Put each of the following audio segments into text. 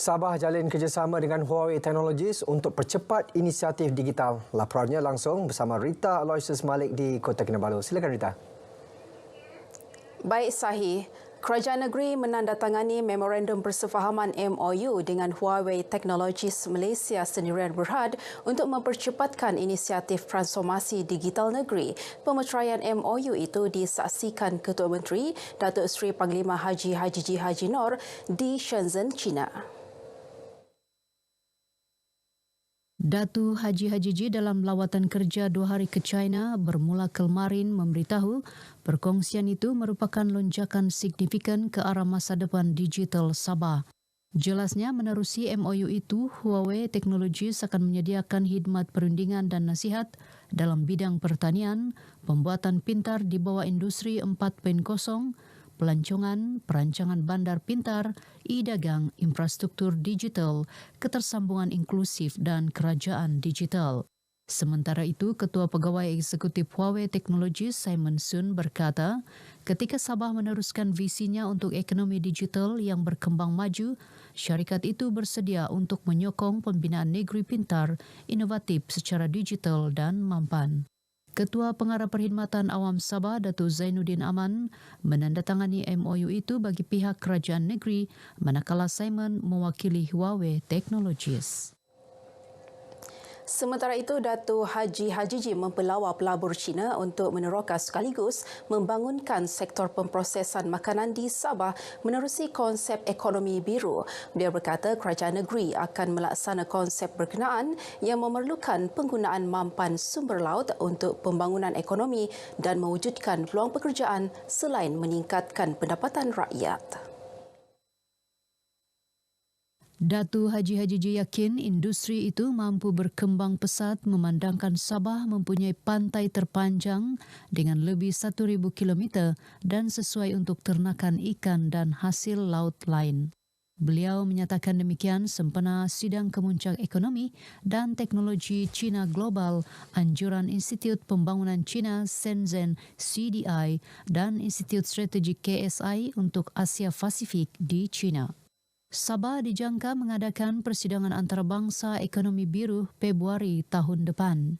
Sabah jalin kerjasama dengan Huawei Technologies untuk percepat inisiatif digital. Laporannya langsung bersama Rita Aloysius Malik di Kota Kinabalu. Silakan Rita. Baik Sahih, Kerajaan Negeri menandatangani Memorandum Persefahaman MOU dengan Huawei Technologies Malaysia Sdn Bhd untuk mempercepatkan inisiatif transformasi digital negeri. Pemeteraian MOU itu disaksikan Ketua Menteri Datuk Seri Panglima Haji Haji Noor di Shenzhen, China. Datu Haji dalam lawatan kerja 2 hari ke China bermula kemarin memberitahu perkongsian itu merupakan lonjakan signifikan ke arah masa depan digital Sabah. Jelasnya menerusi MOU itu, Huawei Technologies akan menyediakan khidmat perundingan dan nasihat dalam bidang pertanian, pembuatan pintar di bawah industri 4.0, pelancongan, perancangan bandar pintar, e-dagang, infrastruktur digital, ketersambungan inklusif dan kerajaan digital. Sementara itu, Ketua Pegawai Eksekutif Huawei Technologies Simon Sun berkata, ketika Sabah meneruskan visinya untuk ekonomi digital yang berkembang maju, syarikat itu bersedia untuk menyokong pembinaan negeri pintar, inovatif secara digital dan mampan. Ketua Pengarah Perkhidmatan Awam Sabah, Datuk Zainuddin Aman, menandatangani MOU itu bagi pihak kerajaan negeri, manakala Simon mewakili Huawei Technologies. Sementara itu, Datuk Haji mempelawa pelabur Cina untuk meneroka sekaligus membangunkan sektor pemprosesan makanan di Sabah menerusi konsep ekonomi biru. Beliau berkata kerajaan negeri akan melaksana konsep berkenaan yang memerlukan penggunaan mampan sumber laut untuk pembangunan ekonomi dan mewujudkan peluang pekerjaan selain meningkatkan pendapatan rakyat. Datu Haji yakin industri itu mampu berkembang pesat memandangkan Sabah mempunyai pantai terpanjang dengan lebih 1,000 km dan sesuai untuk ternakan ikan dan hasil laut lain. Beliau menyatakan demikian sempena Sidang Kemuncak Ekonomi dan Teknologi Cina Global Anjuran Institut Pembangunan Cina Shenzhen CDI dan Institut Strategik KSI untuk Asia Pasifik di China. Sabah dijangka mengadakan persidangan antarabangsa ekonomi biru Februari tahun depan.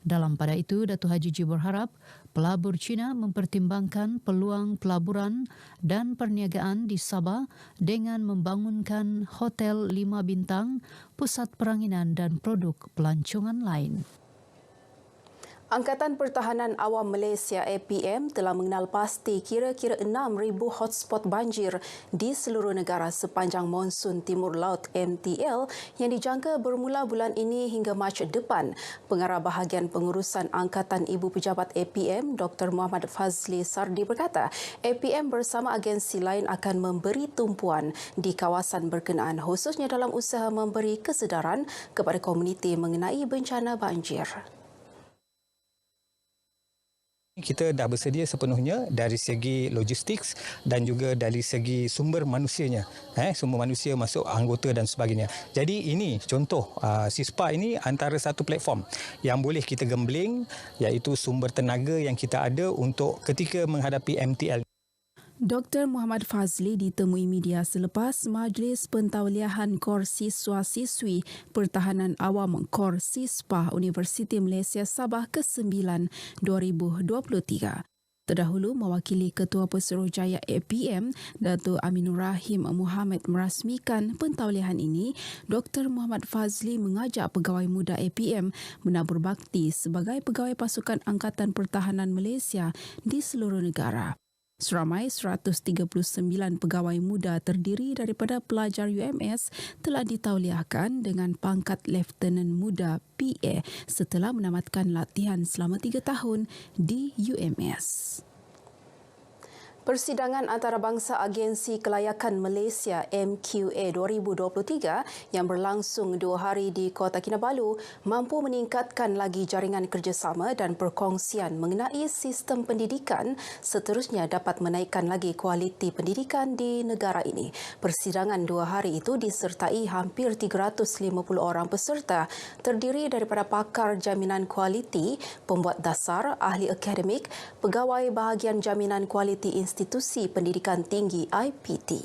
Dalam pada itu, Datuk Haji berharap pelabur Cina mempertimbangkan peluang pelaburan dan perniagaan di Sabah dengan membangunkan hotel 5 bintang, pusat peranginan dan produk pelancongan lain. Angkatan Pertahanan Awam Malaysia APM telah mengenal pasti kira-kira 6,000 hotspot banjir di seluruh negara sepanjang monsun Timur Laut MTL yang dijangka bermula bulan ini hingga Mac depan. Pengarah Bahagian Pengurusan Angkatan Ibu Pejabat APM, Dr. Muhammad Fazli Sardi berkata, APM bersama agensi lain akan memberi tumpuan di kawasan berkenaan khususnya dalam usaha memberi kesedaran kepada komuniti mengenai bencana banjir. Kita dah bersedia sepenuhnya dari segi logistik dan juga dari segi sumber manusianya. Sumber manusia masuk anggota dan sebagainya. Jadi ini contoh CISPA ini antara satu platform yang boleh kita gembling iaitu sumber tenaga yang kita ada untuk ketika menghadapi MTL. Dr. Muhammad Fazli ditemui media selepas Majlis Pentauliahan Kor Siswa-Siswi Pertahanan Awam Kor CISPA Universiti Malaysia Sabah ke-9 2023. Terdahulu mewakili Ketua Pesuruhjaya APM, Datuk Aminur Rahim Muhammad merasmikan pentauliahan ini, Dr. Muhammad Fazli mengajak pegawai muda APM menabur bakti sebagai pegawai pasukan Angkatan Pertahanan Malaysia di seluruh negara. Seramai 139 pegawai muda terdiri daripada pelajar UMS telah ditauliahkan dengan pangkat Lieutenant Muda PA setelah menamatkan latihan selama 3 tahun di UMS. Persidangan antarabangsa Agensi Kelayakan Malaysia MQA 2023 yang berlangsung 2 hari di Kota Kinabalu mampu meningkatkan lagi jaringan kerjasama dan perkongsian mengenai sistem pendidikan, seterusnya dapat menaikkan lagi kualiti pendidikan di negara ini. Persidangan 2 hari itu disertai hampir 350 orang peserta terdiri daripada pakar jaminan kualiti, pembuat dasar, ahli akademik, pegawai bahagian jaminan kualiti institusi pendidikan tinggi IPT.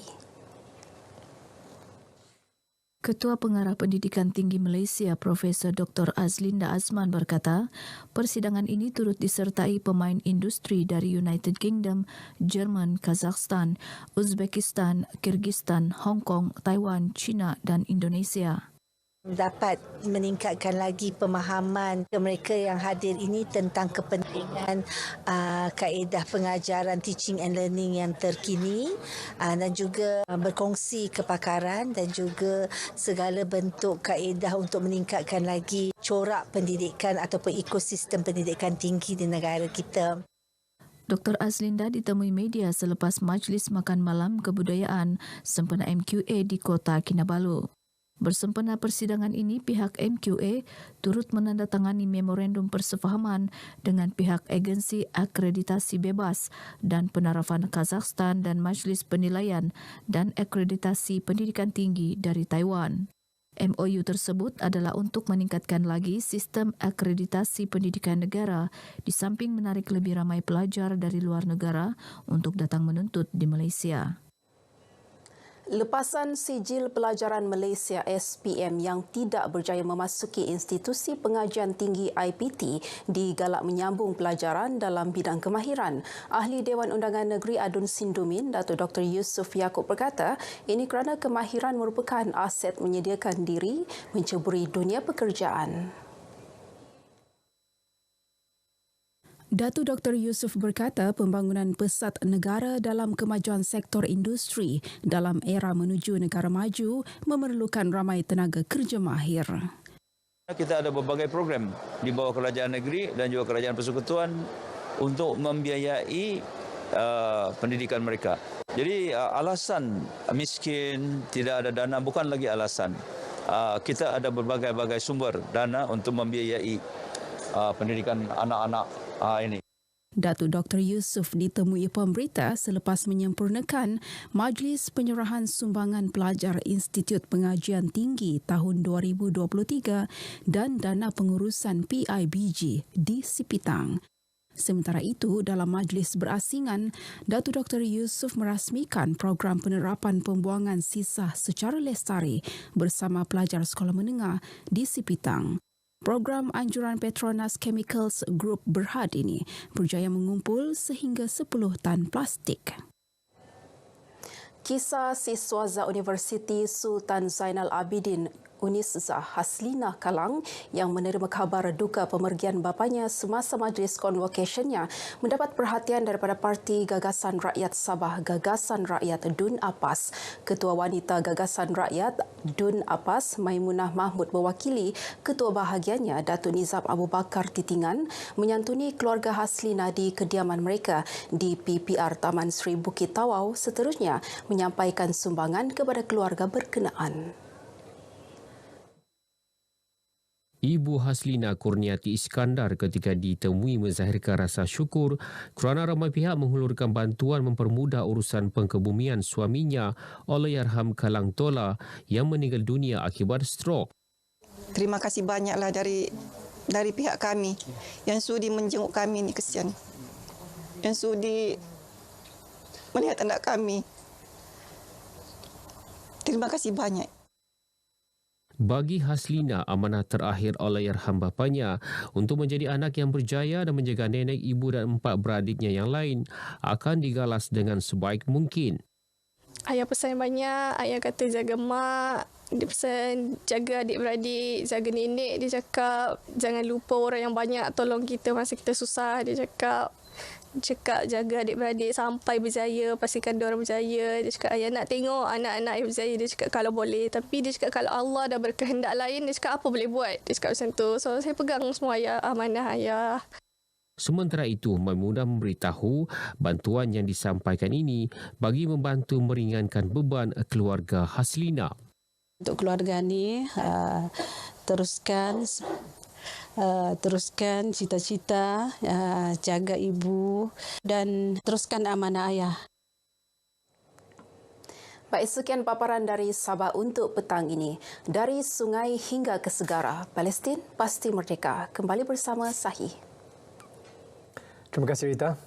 Ketua Pengarah Pendidikan Tinggi Malaysia Profesor Dr. Azlinda Azman berkata, persidangan ini turut disertai pemain industri dari United Kingdom, Jerman, Kazakhstan, Uzbekistan, Kyrgyzstan, Hong Kong, Taiwan, China dan Indonesia. Dapat meningkatkan lagi pemahaman mereka yang hadir ini tentang kepentingan kaedah pengajaran teaching and learning yang terkini dan juga berkongsi kepakaran dan juga segala bentuk kaedah untuk meningkatkan lagi corak pendidikan ataupun ekosistem pendidikan tinggi di negara kita. Dr. Azlinda ditemui media selepas Majlis Makan Malam Kebudayaan sempena MQA di Kota Kinabalu. Bersempena persidangan ini, pihak MQA turut menandatangani memorandum persefahaman dengan pihak Agensi Akreditasi Bebas dan Penarafan Kazakhstan dan Majlis Penilaian dan Akreditasi Pendidikan Tinggi dari Taiwan. MOU tersebut adalah untuk meningkatkan lagi sistem akreditasi pendidikan negara di samping menarik lebih ramai pelajar dari luar negara untuk datang menuntut di Malaysia. Lepasan sijil pelajaran Malaysia SPM yang tidak berjaya memasuki institusi pengajian tinggi IPT digalak menyambung pelajaran dalam bidang kemahiran. Ahli Dewan Undangan Negeri Adun Sindumin, Datuk Dr. Yusof Yaakob berkata, ini kerana kemahiran merupakan aset menyediakan diri menceburi dunia pekerjaan. Datuk Dr. Yusof berkata pembangunan pesat negara dalam kemajuan sektor industri dalam era menuju negara maju memerlukan ramai tenaga kerja mahir. Kita ada berbagai program di bawah kerajaan negeri dan juga kerajaan persekutuan untuk membiayai pendidikan mereka. Jadi alasan miskin, tidak ada dana bukan lagi alasan. Kita ada berbagai-bagai sumber dana untuk membiayai pendidikan anak-anak ini. Datuk Dr. Yusof ditemui pemberita selepas menyempurnakan Majlis Penyerahan Sumbangan Pelajar Institut Pengajian Tinggi tahun 2023 dan dana pengurusan PIBG di Sipitang. Sementara itu, dalam majlis berasingan, Datuk Dr. Yusof merasmikan program penerapan pembuangan sisa secara lestari bersama pelajar sekolah menengah di Sipitang. Program anjuran Petronas Chemicals Group Berhad ini berjaya mengumpul sehingga 10 tan plastik. Kisah siswaza Universiti Sultan Zainal Abidin Unisza Haslina Kalang yang menerima khabar duka pemergian bapanya semasa majlis convocationnya mendapat perhatian daripada Parti Gagasan Rakyat Sabah Gagasan Rakyat Dun Apas. Ketua Wanita Gagasan Rakyat Dun Apas Maimunah Mahmud mewakili ketua bahagiannya Datuk Nizam Abu Bakar Titingan menyantuni keluarga Haslina di kediaman mereka di PPR Taman Sri Bukit Tawau, seterusnya menyampaikan sumbangan kepada keluarga berkenaan. Ibu Haslina Kurniati Iskandar ketika ditemui menzahirkan rasa syukur kerana ramai pihak menghulurkan bantuan mempermudah urusan pengkebumian suaminya Allahyarham Kalang Tola yang meninggal dunia akibat strok. Terima kasih banyaklah dari pihak kami yang sudi menjenguk kami ni, kesian. Yang sudi melihat anak kami. Terima kasih banyak. Bagi Haslina, amanah terakhir Allahyarham bapanya untuk menjadi anak yang berjaya dan menjaga nenek, ibu dan 4 beradiknya yang lain akan digalas dengan sebaik mungkin. Ayah pesan banyak, ayah kata jaga mak, dia pesan jaga adik-beradik, jaga nenek, dia cakap jangan lupa orang yang banyak tolong kita masa kita susah, dia cakap jaga adik-beradik sampai berjaya, pastikan dia orang berjaya. Dia cakap ayah nak tengok anak-anak yang berjaya, dia cakap kalau boleh, tapi dia cakap kalau Allah dah berkehendak lain, dia cakap apa boleh buat, dia cakap macam tu. So saya pegang semua ayah, amanah ayah. Sementara itu, Maimunah memberitahu bantuan yang disampaikan ini bagi membantu meringankan beban keluarga Haslina. Untuk keluarga ni, teruskan cita-cita, jaga ibu dan teruskan amanah ayah. Baik, sekian paparan dari Sabah untuk petang ini. Dari sungai hingga ke segara, Palestin pasti merdeka. Kembali bersama Sahih. Terima kasih Rita.